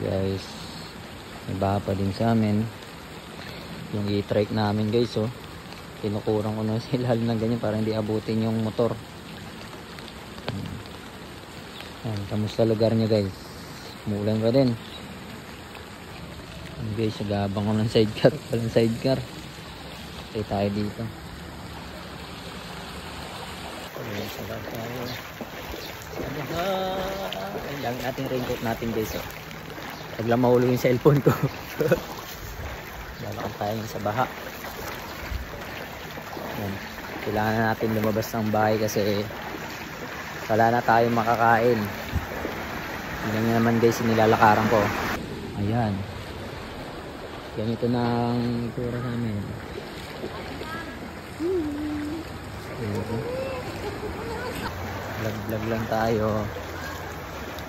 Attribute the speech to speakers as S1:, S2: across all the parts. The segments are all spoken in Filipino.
S1: guys, may baha pa din sa amin. Yung e-trike namin guys, oh, kinukurang ko na sila ng ganyan para hindi abutin yung motor. Yan, kamusta lugar nyo guys? Umulan pa din. Yan guys, nag-aabang ko ng sidecar. Walang sidecar. Okay tayo dito. Ayan, sarap tayo. Ayan lang ating raincoat natin guys, oh. Paglang mahulog yung cellphone ko. Lalakad tayo sa baha. Ayan. Kailangan na natin lumabas ng bahay kasi wala na tayong makakain. Tingnan nyo naman guys, nilalakaran ko. Ayan. Ganito na ang itsura namin. Vlog lang tayo.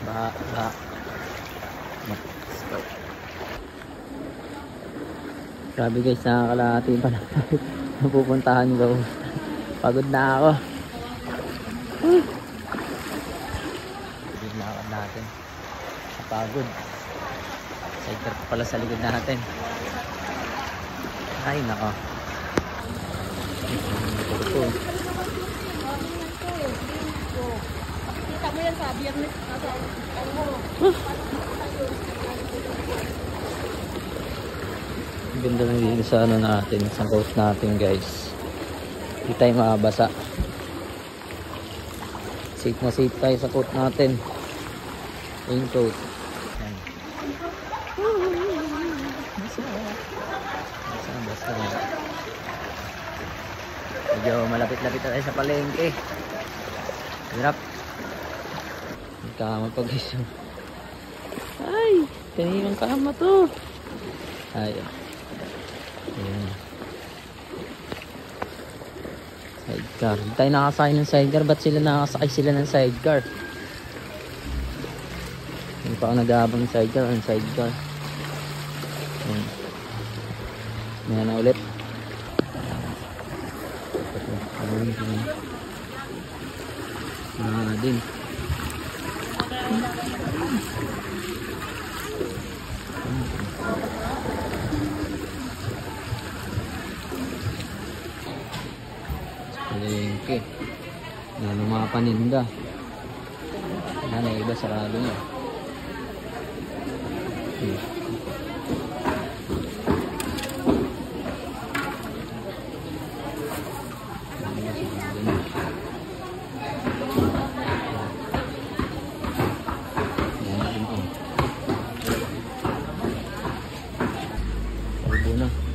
S1: Baha. Grabe guys, nakakalahati pa na napupuntahan ko. Pagod na ako. Lakad natin. Pagod. Sidecar pa pala sa likod natin. Ay nako.
S2: Kita mo yan sa biyernes.
S1: Ganda na dito sa ano natin, sa coat natin guys. Hindi tayo mabasa. Safe na safe tayo sa coat natin. Raincoat. Yan. Basa. Medyo malapit-lapit tayo sa palengke. Hirap. Kama pa guys. Ay, kaninang kama to. Ayun. Ayan. Sidecar. Hindi tayo nakasakay ng sidecar. Ba't sila nakasakay sila ng sidecar? Hindi pa ako nag-aabang ng sidecar. Ang sidecar. Ayan. Ayan na ulit. Din. Palengke. Yan ang mga paninda. Yan ang iba sarado na. Yan na.